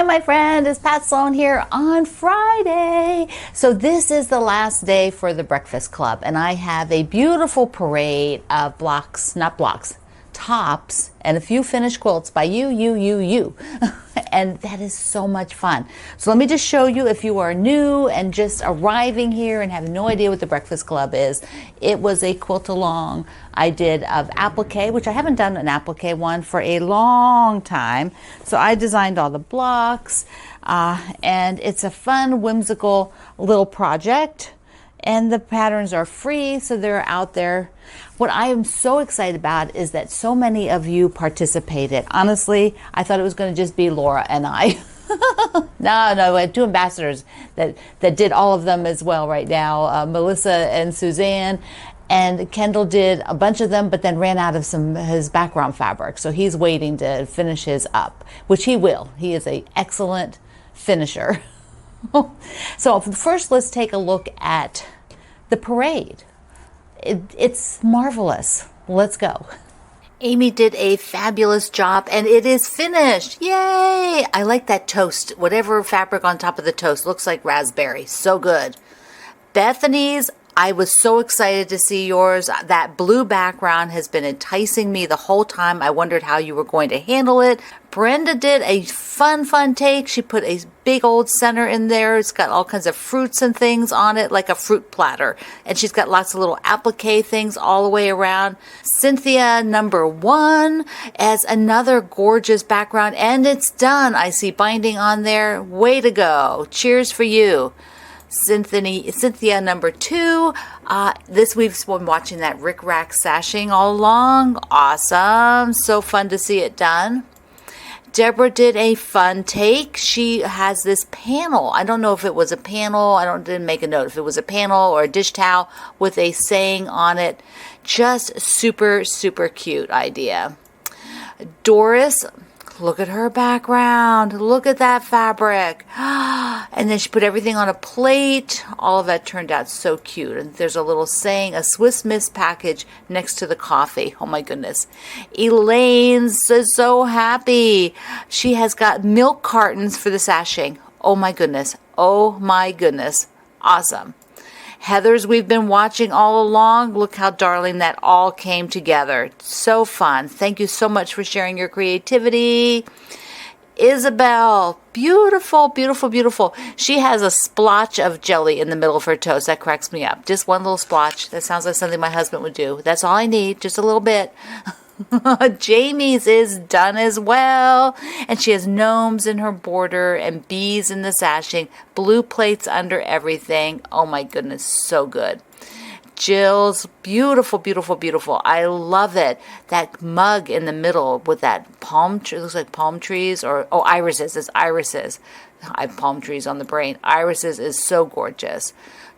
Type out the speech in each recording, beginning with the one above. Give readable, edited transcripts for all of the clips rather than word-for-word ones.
my friend, it's Pat Sloan here on Friday. So this is the last day for the Breakfast Club, and I have a beautiful parade of tops, and a few finished quilts by you. And that is so much fun. So let me just show you, if you are new and just arriving here and have no idea what the Breakfast Club is. It was a quilt along I did of applique, which I haven't done an applique one for a long time. So I designed all the blocks, and it's a fun, whimsical little project. And the patterns are free, so they're out there. What I am so excited about is that so many of you participated. Honestly, I thought it was going to just be Laura and I. No, we had two ambassadors that did all of them as well right now, Melissa and Suzanne. And Kendall did a bunch of them, but then ran out of his background fabric. So he's waiting to finish his up, which he will. He is an excellent finisher. So first, let's take a look at the parade. It's marvelous. Let's go. Amy did a fabulous job, and it is finished. Yay! I like that toast. Whatever fabric on top of the toast looks like raspberry. So good. Bethany's, I was so excited to see yours. That blue background has been enticing me the whole time. I wondered how you were going to handle it. Brenda did a fun take. She put a big old center in there. It's got all kinds of fruits and things on it, like a fruit platter. And she's got lots of little applique things all the way around. Cynthia, number 1, as another gorgeous background. And it's done. I see binding on there. Way to go. Cheers for you. Cynthia, number 2. This we've been watching that Rick Rack sashing all along. Awesome. So fun to see it done. Deborah did a fun take. She has this panel. I don't know if it was a panel. Didn't make a note if it was a panel or a dish towel with a saying on it. Just super, super cute idea. Doris, look at her background. Look at that fabric. And then she put everything on a plate. All of that turned out so cute. And there's a little saying, a Swiss Miss package next to the coffee. Oh my goodness. Elaine's is so happy. She has got milk cartons for the sashing. Oh my goodness. Oh my goodness. Awesome. Heather's, we've been watching all along. Look how darling that all came together. So fun. Thank you so much for sharing your creativity. Isabel, beautiful, beautiful, beautiful. She has a splotch of jelly in the middle of her toast. That cracks me up. Just one little splotch. That sounds like something my husband would do. That's all I need. Just a little bit. Jamie's is done as well, and she has gnomes in her border and bees in the sashing, blue plates under everything. Oh my goodness, so good. Jill's, beautiful, beautiful, beautiful. I love it. That mug in the middle with that palm tree, looks like palm trees, irises. It's irises. I have palm trees on the brain. Irises is so gorgeous.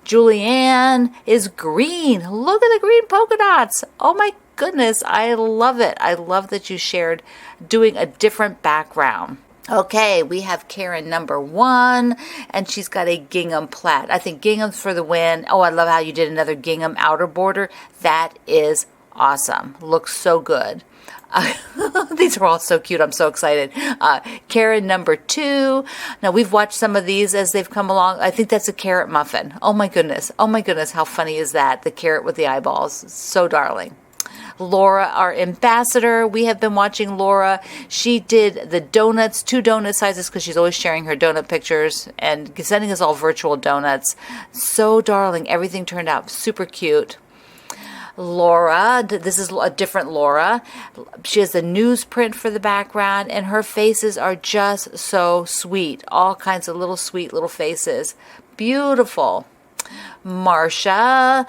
Julianne is green. Look at the green polka dots. Oh my goodness, I love it. I love that you shared doing a different background. Okay, we have Karen, number 1, and she's got a gingham plaid. I think gingham's for the win. Oh, I love how you did another gingham outer border. That is awesome. Looks so good. These are all so cute. I'm so excited. Karen, number 2. Now, we've watched some of these as they've come along. I think that's a carrot muffin. Oh my goodness. Oh my goodness. How funny is that? The carrot with the eyeballs. So darling. Laura, our ambassador. We have been watching Laura. She did the donuts, 2 donut sizes, because she's always sharing her donut pictures and sending us all virtual donuts. So darling. Everything turned out super cute. Laura, this is a different Laura. She has the newsprint for the background, and her faces are just so sweet. All kinds of little sweet little faces. Beautiful. Marcia,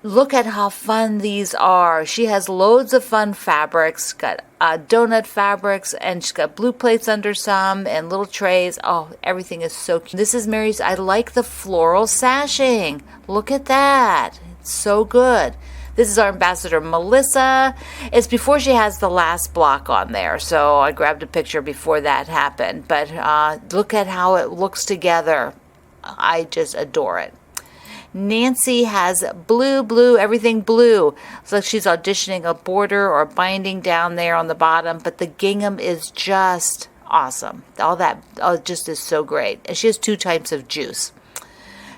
look at how fun these are. She has loads of fun fabrics. Got donut fabrics, and she's got blue plates under some and little trays. Oh, everything is so cute. This is Mary's. I like the floral sashing. Look at that. It's so good. This is our ambassador, Melissa. It's before she has the last block on there, so I grabbed a picture before that happened. But look at how it looks together. I just adore it. Nancy has blue, everything blue. So she's auditioning a border or binding down there on the bottom, but the gingham is just awesome. All that just is so great. And she has 2 types of juice.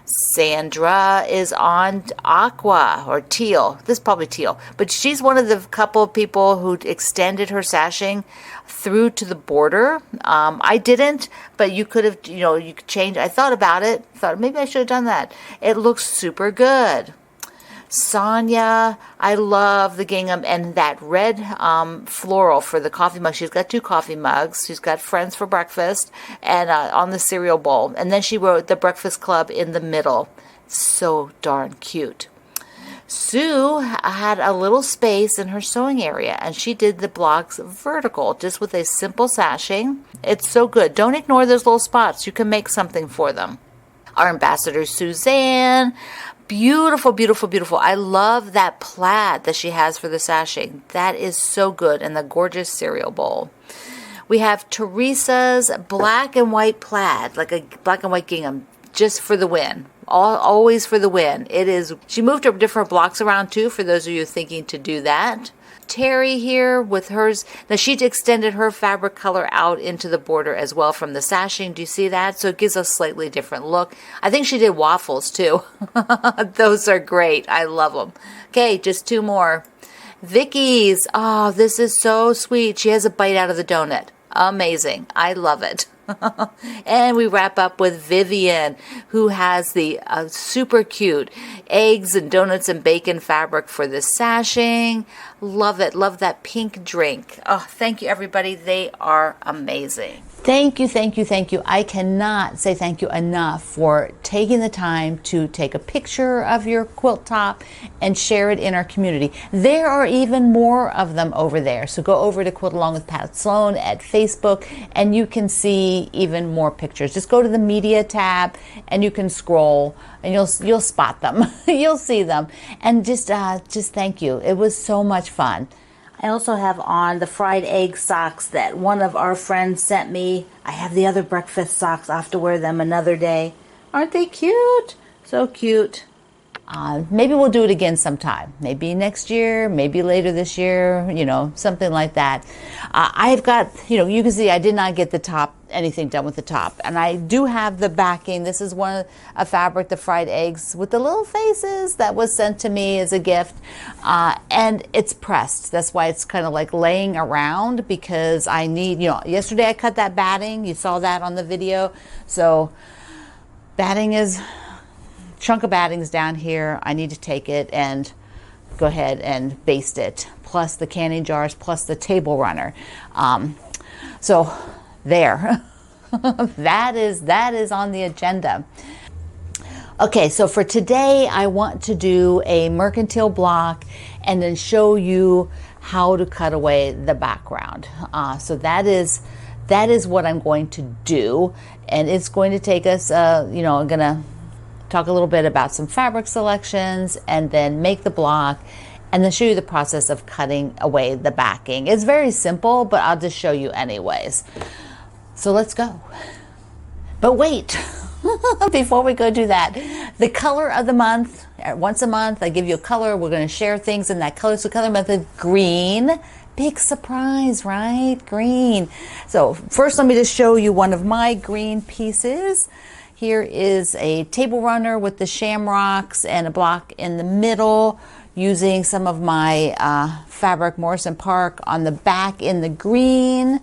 Sandra is on aqua or teal. This is probably teal, but she's one of the couple of people who extended her sashing through to the border. I didn't, but you could have, you could change. I thought about it. Thought maybe I should have done that. It looks super good. Sonia, I love the gingham and that red floral for the coffee mug. She's got 2 coffee mugs. She's got Friends for Breakfast and on the cereal bowl. And then she wrote the Breakfast Club in the middle. So darn cute. Sue had a little space in her sewing area, and she did the blocks vertical, just with a simple sashing. It's so good. Don't ignore those little spots. You can make something for them. Our ambassador, Suzanne. Beautiful, beautiful, beautiful. I love that plaid that she has for the sashing. That is so good. And the gorgeous cereal bowl. We have Teresa's black and white plaid, like a black and white gingham, just for the win. Always for the win. It is. She moved her different blocks around too, for those of you thinking to do that. Terry here with hers. Now she extended her fabric color out into the border as well from the sashing. Do you see that? So it gives a slightly different look. I think she did waffles too. Those are great. I love them. Okay, just 2 more. Vicky's. Oh, this is so sweet. She has a bite out of the donut. Amazing. I love it. And we wrap up with Vivian, who has the super cute eggs and donuts and bacon fabric for the sashing. Love it. Love that pink drink. Oh, thank you, everybody. They are amazing. Thank you, thank you, thank you. I cannot say thank you enough for taking the time to take a picture of your quilt top and share it in our community. There are even more of them over there. So go over to Quilt Along with Pat Sloan at Facebook and you can see even more pictures. Just go to the media tab and you can scroll and you'll spot them. You'll see them. And just thank you. It was so much fun. I also have on the fried egg socks that one of our friends sent me. I have the other breakfast socks. I have to wear them another day. Aren't they cute? So cute. Maybe we'll do it again sometime. Maybe next year, maybe later this year, something like that. I've got, you can see I did not get the top, anything done with the top. And I do have the backing. This is a fabric, the fried eggs with the little faces that was sent to me as a gift. And it's pressed. That's why it's kind of like laying around because I need, yesterday I cut that batting. You saw that on the video. So batting is... chunk of batting's down here. I need to take it and go ahead and baste it, plus the canning jars, plus the table runner. So there. that is on the agenda. Okay, so for today I want to do a mercantile block and then show you how to cut away the background. So that is what I'm going to do, and it's going to take us I'm gonna talk a little bit about some fabric selections and then make the block and then show you the process of cutting away the backing. It's very simple, but I'll just show you anyways. So let's go. But wait, before we go do that, the color of the month, once a month I give you a color. We're going to share things in that color. So color method, green. Big surprise, right? Green. So first let me just show you one of my green pieces. Here is a table runner with the shamrocks and a block in the middle using some of my fabric Morrison Park on the back in the green.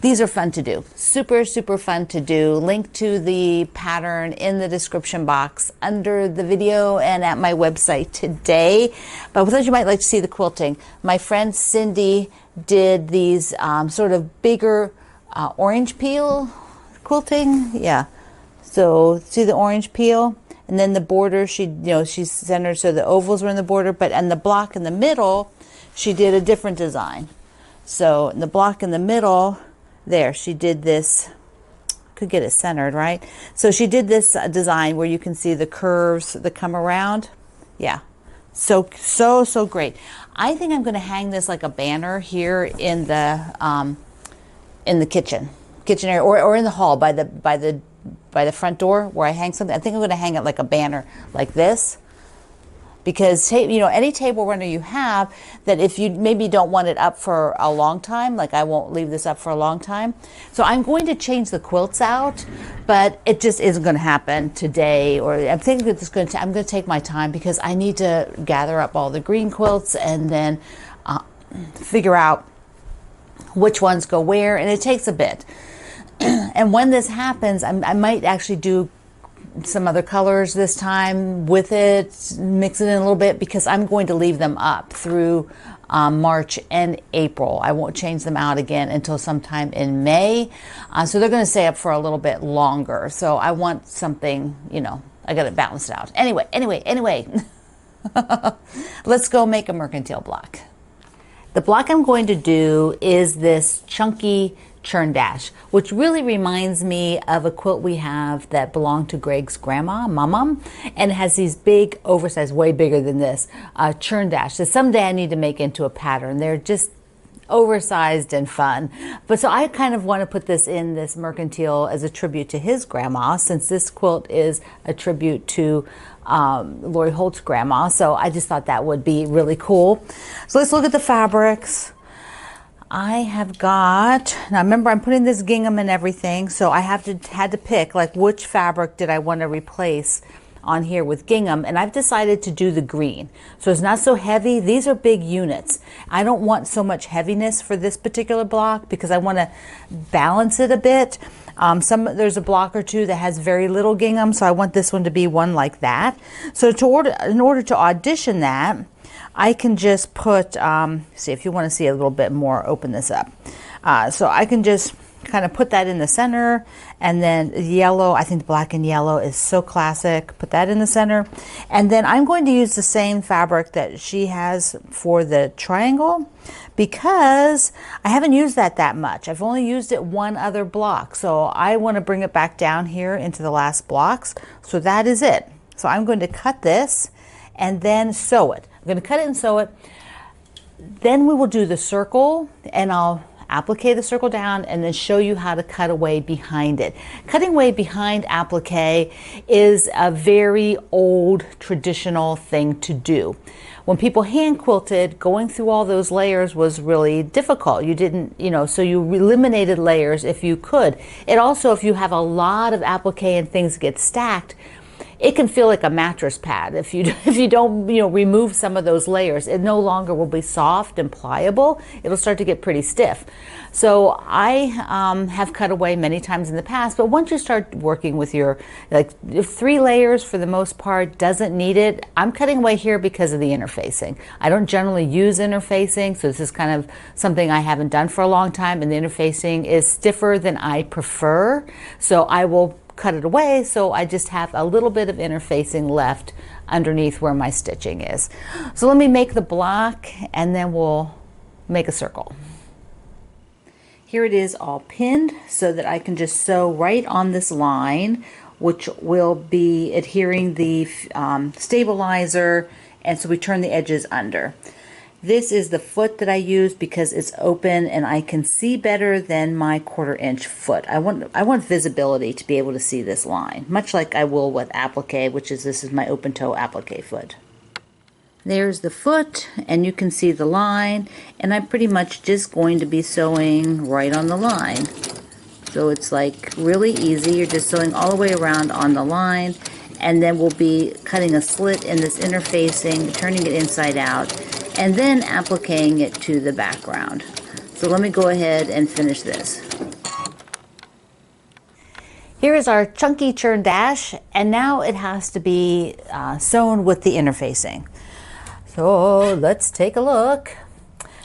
These are fun to do. Super, super fun to do. Link to the pattern in the description box under the video and at my website today. But with those you might like to see the quilting, my friend Cindy did these sort of bigger orange peel quilting. Yeah. So see the orange peel, and then the border, she centered so the ovals were in the border, but on the block in the middle, she did a different design. So in the block in the middle, there, she did this, could get it centered, right? So she did this design where you can see the curves that come around. Yeah, so great. I think I'm going to hang this like a banner here in the kitchen area, or in the hall by the front door where I hang something. I think I'm going to hang it like a banner like this. because you know, any table runner you have, that if you maybe don't want it up for a long time, like I won't leave this up for a long time. So I'm going to change the quilts out, but it just isn't going to happen today, or I'm thinking that I'm going to take my time because I need to gather up all the green quilts and then figure out which ones go where, and it takes a bit. And when this happens, I might actually do some other colors this time with it, mix it in a little bit, because I'm going to leave them up through March and April. I won't change them out again until sometime in May. So they're going to stay up for a little bit longer. So I want something, you know, I got it balanced out. Anyway, let's go make a mercantile block. The block I'm going to do is this chunky Churn Dash, which really reminds me of a quilt we have that belonged to Greg's grandma, Mama, and it has these big, oversized, way bigger than this, Churn Dash that someday I need to make into a pattern. They're just oversized and fun. But so I kind of want to put this in this mercantile as a tribute to his grandma, since this quilt is a tribute to Lori Holt's grandma. So I just thought that would be really cool. So let's look at the fabrics. I have got, now remember I'm putting this gingham and everything, so I had to pick like which fabric did I want to replace on here with gingham, and I've decided to do the green. So it's not so heavy. These are big units. I don't want so much heaviness for this particular block because I want to balance it a bit. There's a block or two that has very little gingham, so I want this one to be one like that. So in order to audition that, I can just put, see if you want to see a little bit more, open this up. So I can just kind of put that in the center, and then yellow, I think the black and yellow is so classic. Put that in the center. And then I'm going to use the same fabric that she has for the triangle because I haven't used that much. I've only used it one other block. So I want to bring it back down here into the last blocks. So that is it. So I'm going to cut this and then sew it. I'm going to cut it and sew it. Then we will do the circle, and I'll applique the circle down and then show you how to cut away behind it. Cutting away behind applique is a very old traditional thing to do. When people hand quilted, going through all those layers was really difficult. You didn't, so you eliminated layers if you could. It also, if you have a lot of applique and things get stacked, it can feel like a mattress pad. If you don't remove some of those layers, it no longer will be soft and pliable. It'll start to get pretty stiff. So I have cut away many times in the past, but once you start working with your 3 layers for the most part, doesn't need it. I'm cutting away here because of the interfacing. I don't generally use interfacing, so this is kind of something I haven't done for a long time, and the interfacing is stiffer than I prefer. So I will cut it away, so I just have a little bit of interfacing left underneath where my stitching is. So let me make the block and then we'll make a circle. Here it is all pinned so that I can just sew right on this line, which will be adhering the stabilizer, and so we turn the edges under. This is the foot that I use because it's open and I can see better than my 1/4 inch foot. I want visibility to be able to see this line, much like I will with applique, this is my open toe applique foot. There's the foot, and you can see the line, and I'm pretty much just going to be sewing right on the line. So it's like really easy. You're just sewing all the way around on the line, and then we'll be cutting a slit in this interfacing, turning it inside out, and then appliquing it to the background. So let me go ahead and finish this. Here is our chunky Churn Dash, and now it has to be sewn with the interfacing. So let's take a look.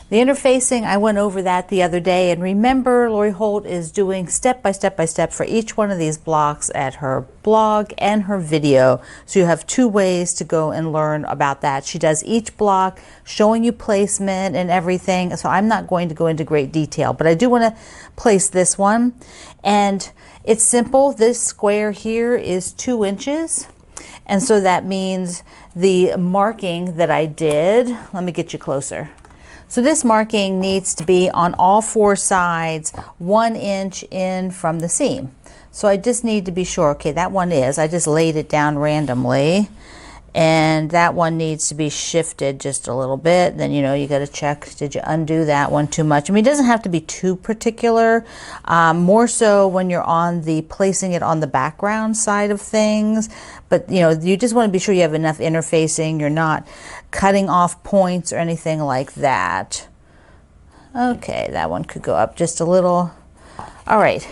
The interfacing, I went over that the other day, and remember, Lori Holt is doing step by step by step for each one of these blocks at her blog and her video. So you have 2 ways to go and learn about that. She does each block, showing you placement and everything. So I'm not going to go into great detail, but I do want to place this one. And it's simple. This square here is 2 inches. And so that means the marking that I did, let me get you closer. So this marking needs to be on all 4 sides, 1 inch in from the seam. So I just need to be sure, okay, that one is, I just laid it down randomly. and that one needs to be shifted just a little bit. Then, you know, you got to check, did you undo that one too much? I mean, it doesn't have to be too particular, more so when you're on the placing it on the background side of things. But, you know, you just want to be sure you have enough interfacing. You're not cutting off points or anything like that. Okay, that one could go up just a little. All right,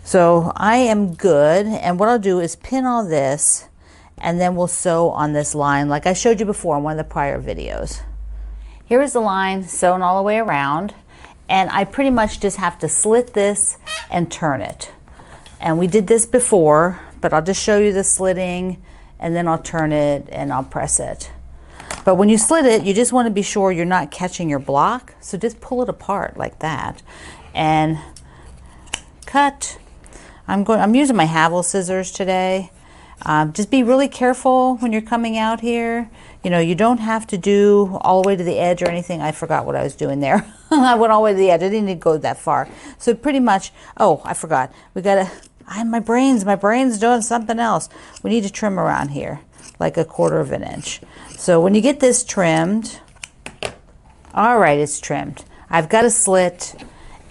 so I am good. And what I'll do is pin all this, and then we'll sew on this line like I showed you before in one of the prior videos. Here is the line sewn all the way around, and I pretty much just have to slit this and turn it. And we did this before, but I'll just show you the slitting, and then I'll turn it and I'll press it. But when you slit it, you just want to be sure you're not catching your block, so just pull it apart like that and cut. I'm using my Havel scissors today. Just be really careful when you're coming out here. You know, you don't have to do all the way to the edge or anything. I forgot what I was doing there. I went all the way to the edge. I didn't need to go that far. So pretty much, oh, I forgot. We gotta, my brain's doing something else. We need to trim around here, like 1/4 of an inch. So when you get this trimmed, all right, it's trimmed. I've got a slit,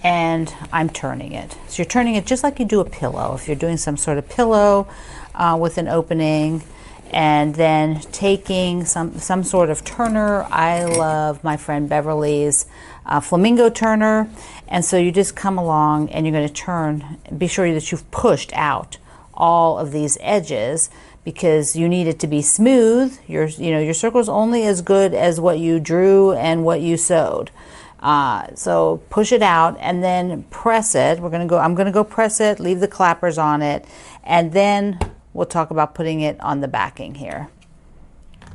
and I'm turning it. So you're turning it just like you do a pillow. If you're doing some sort of pillow with an opening, and then taking some sort of turner. I love my friend Beverly's flamingo turner. And so you just come along and you're going to turn. Be sure that you've pushed out all of these edges, because you need it to be smooth. Your circle's only as good as what you drew and what you sewed. So push it out and then press it. I'm gonna go press it, leave the clappers on it, and then we'll talk about putting it on the backing here.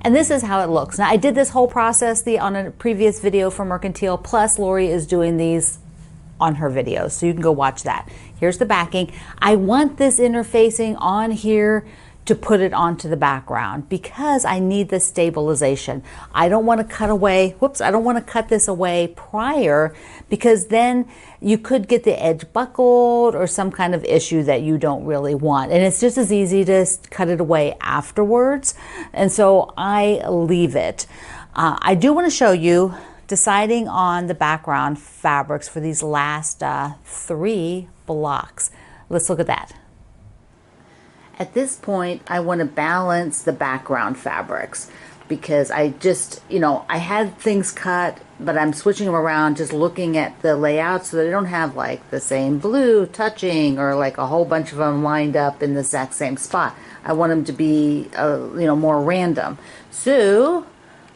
And this is how it looks. Now, I did this whole process on a previous video for Mercantile, plus Lori is doing these on her videos, so you can go watch that. Here's the backing. I want this interfacing on here to put it onto the background, because I need the stabilization. I don't want to cut away, I don't want to cut this away prior, because then you could get the edge buckled or some kind of issue that you don't really want. And it's just as easy to cut it away afterwards. And so I leave it. I do want to show you deciding on the background fabrics for these last 3 blocks. Let's look at that. At this point, I want to balance the background fabrics, because I just, I had things cut, but I'm switching them around, just looking at the layout so that I don't have like the same blue touching or like a whole bunch of them lined up in the exact same spot. I want them to be, more random. So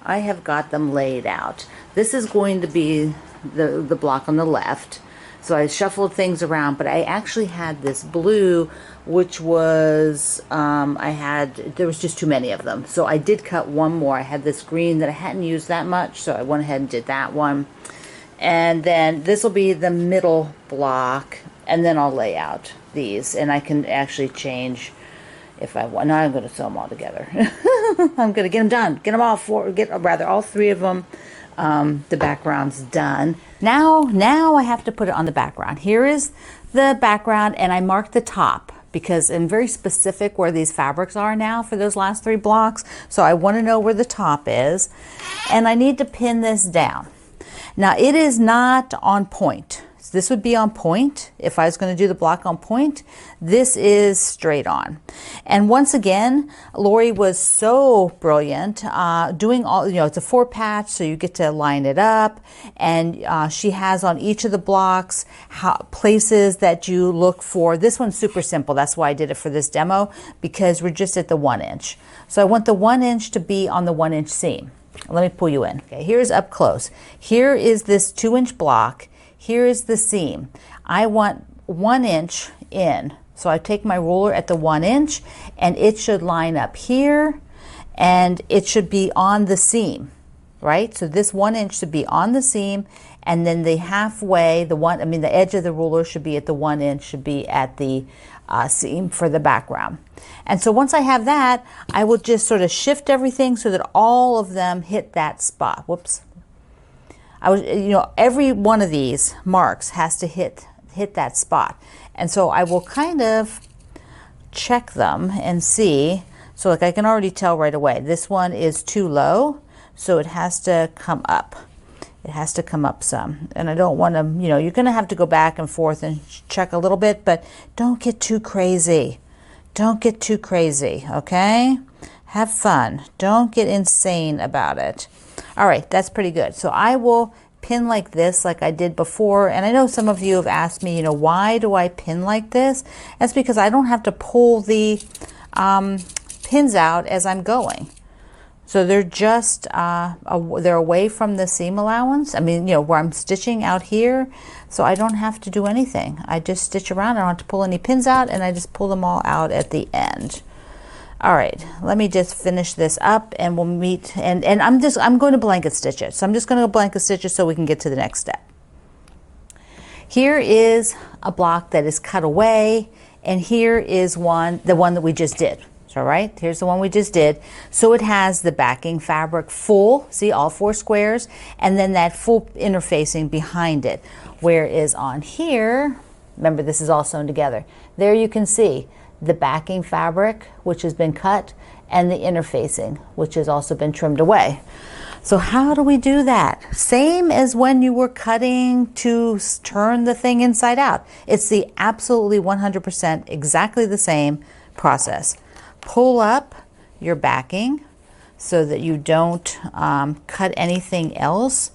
I have got them laid out. This is going to be the block on the left. So I shuffled things around, but I actually had this blue, which was, there was just too many of them. So I did cut one more. I had this green that I hadn't used that much, so I went ahead and did that one. And then this will be the middle block, and then I'll lay out these. And I can actually change if I want. Now I'm going to sew them all together. I'm going to get them done. Get them all all 3 of them. The background's done. Now I have to put it on the background. Here is the background, and I marked the top because I'm very specific where these fabrics are now for those last 3 blocks. So I want to know where the top is, and I need to pin this down. Now it is not on point. This would be on point if I was going to do the block on point. This is straight on. And once again, Lori was so brilliant doing all, it's a 4 patch, so you get to line it up. And she has on each of the blocks places that you look for. This one's super simple. That's why I did it for this demo, because we're just at the 1 inch. So I want the 1 inch to be on the 1 inch seam. Let me pull you in. Okay, here's up close. Here is this 2 inch block. Here is the seam. I want 1 inch in. So I take my ruler at the 1 inch, and it should line up here, and it should be on the seam, right? So this 1 inch should be on the seam, and then the halfway, the edge of the ruler should be at the 1 inch, should be at the seam for the background. And so once I have that, I will just sort of shift everything so that all of them hit that spot. Whoops. Every one of these marks has to hit that spot. And so I will kind of check them and see. So like I can already tell right away, this one is too low, so it has to come up. It has to come up some. And I don't want to, you know, you're going to have to go back and forth and check a little bit, but don't get too crazy. Don't get too crazy, okay? Have fun. Don't get insane about it. All right, that's pretty good. So I will pin like this, like I did before. And I know some of you have asked me, you know, why do I pin like this? That's because I don't have to pull the pins out as I'm going. So they're just, they're away from the seam allowance. I mean, you know, where I'm stitching out here. So I don't have to do anything. I just stitch around. I don't have to pull any pins out, and I just pull them all out at the end. All right, let me just finish this up and we'll meet, and I'm going to blanket stitch it. So I'm just going to blanket stitch it so we can get to the next step. Here is a block that is cut away, and here is the one that we just did. So right, here's the one we just did. So it has the backing fabric full, see all 4 squares, and then that full interfacing behind it. Whereas on here, remember this is all sewn together. There you can see the backing fabric, which has been cut, and the interfacing, which has also been trimmed away. So how do we do that? Same as when you were cutting to turn the thing inside out. It's the absolutely 100% exactly the same process. Pull up your backing so that you don't cut anything else,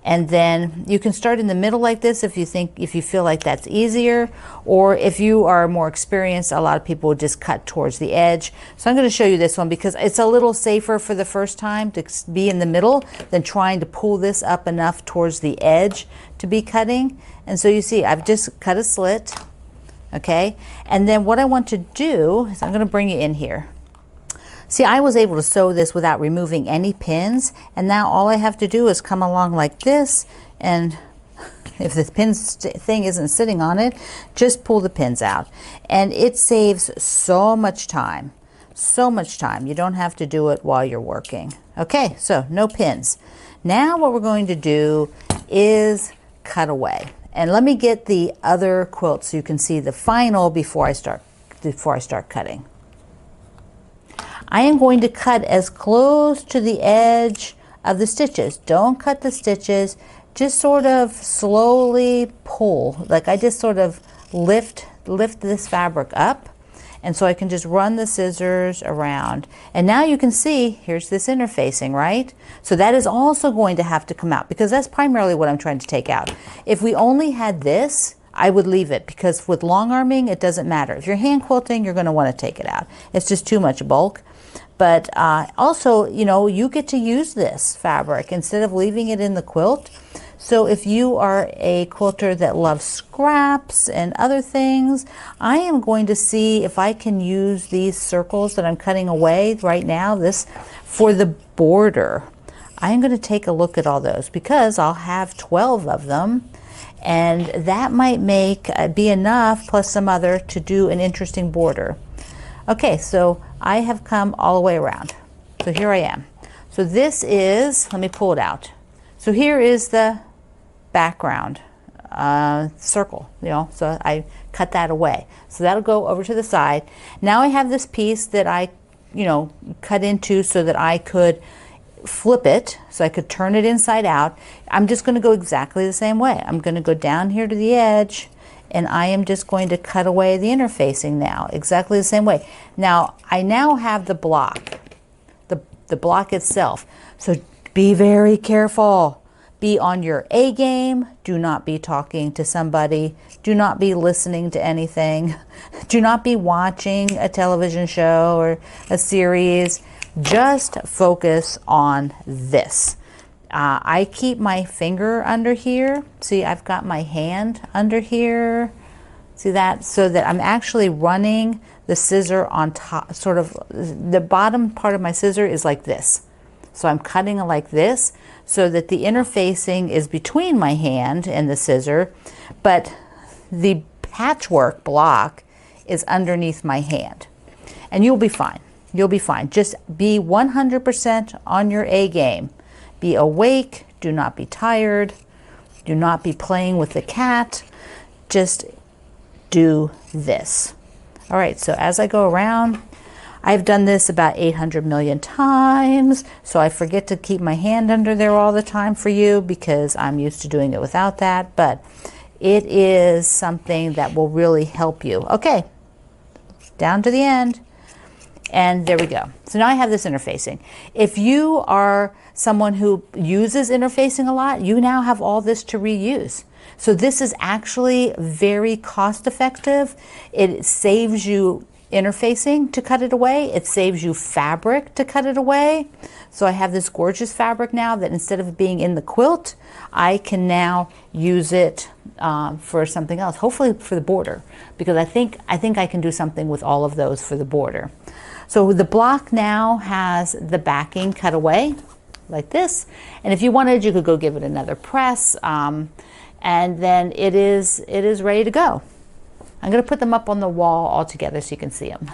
and then you can start in the middle like this if you feel like that's easier, or if you are more experienced, a lot of people would just cut towards the edge. So I'm going to show you this one because it's a little safer for the first time to be in the middle than trying to pull this up enough towards the edge to be cutting. And so you see I've just cut a slit. Okay, and then what I want to do is I'm going to bring you in here. See, I was able to sew this without removing any pins, and now all I have to do is come along like this, and if the pins thing isn't sitting on it, just pull the pins out. And it saves so much time. So much time. You don't have to do it while you're working. Okay, so no pins. Now what we're going to do is cut away. And let me get the other quilt so you can see the final before I start cutting. I am going to cut as close to the edge of the stitches. Don't cut the stitches, just sort of slowly pull. Like I just sort of lift this fabric up, and so I can just run the scissors around. And now you can see, here's this interfacing, right? So that is also going to have to come out because that's primarily what I'm trying to take out. If we only had this, I would leave it because with long arming, it doesn't matter. If you're hand quilting, you're going to want to take it out. It's just too much bulk. But also, you know, you get to use this fabric instead of leaving it in the quilt. So if you are a quilter that loves scraps and other things, I am going to see if I can use these circles that I'm cutting away right now, this for the border. I'm going to take a look at all those because I'll have 12 of them, and that might be enough plus some other to do an interesting border. Okay, so I have come all the way around. So here I am. So this is, let me pull it out. So here is the background circle, you know, so I cut that away. So that'll go over to the side. Now I have this piece that I, you know, cut into so that I could flip it, so I could turn it inside out. I'm just going to go exactly the same way. I'm going to go down here to the edge, and I am just going to cut away the interfacing now, exactly the same way. Now, I now have the block, the block itself. So be very careful. Be on your A game. Do not be talking to somebody. Do not be listening to anything. Do not be watching a television show or a series. Just focus on this. I keep my finger under here. See, I've got my hand under here. See that? So that I'm actually running the scissor on top, sort of the bottom part of my scissor is like this. So I'm cutting it like this so that the interfacing is between my hand and the scissor, but the patchwork block is underneath my hand. And you'll be fine. You'll be fine. Just be 100% on your A game. Be awake. Do not be tired. Do not be playing with the cat. Just do this. All right, so as I go around, I've done this about 800 million times, so I forget to keep my hand under there all the time for you because I'm used to doing it without that, but it is something that will really help you. Okay, down to the end. And there we go. So now I have this interfacing. If you are someone who uses interfacing a lot, you now have all this to reuse. So this is actually very cost effective. It saves you interfacing to cut it away. It saves you fabric to cut it away. So I have this gorgeous fabric now that instead of being in the quilt, I can now use it for something else, hopefully for the border, because I think I can do something with all of those for the border. So the block now has the backing cut away like this, and if you wanted, you could go give it another press, and then it is ready to go. I'm going to put them up on the wall all together so you can see them.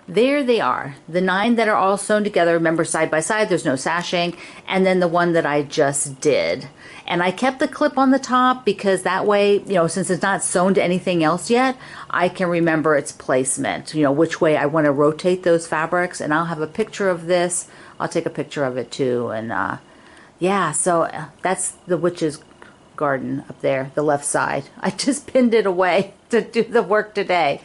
There they are, the 9 that are all sewn together. Remember, side by side, there's no sashing, and then the one that I just did. And I kept the clip on the top because that way, you know, since it's not sewn to anything else yet, I can remember its placement, you know, which way I want to rotate those fabrics. And I'll have a picture of this. I'll take a picture of it too. And yeah, so that's the witch's garden up there, the left side. I just pinned it away to do the work today.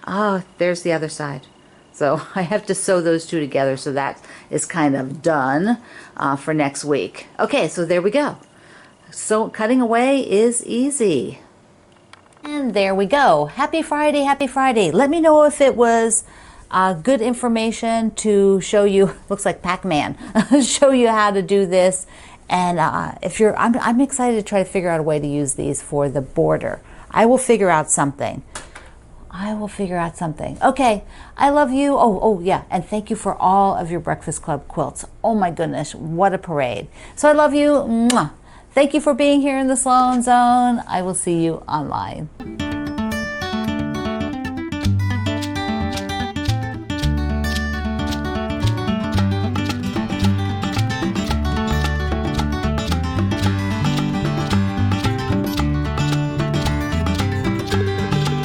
Oh, there's the other side. So I have to sew those two together, so that is kind of done for next week. Okay, so there we go. So cutting away is easy. And there we go. Happy Friday, happy Friday. Let me know if it was good information to show you, looks like Pac-Man, show you how to do this. And if you're, I'm excited to try to figure out a way to use these for the border. I will figure out something. Okay, I love you. Oh yeah, and thank you for all of your Breakfast Club quilts. Oh my goodness, what a parade. So I love you. Mwah. Thank you for being here in the Sloan Zone. I will see you online.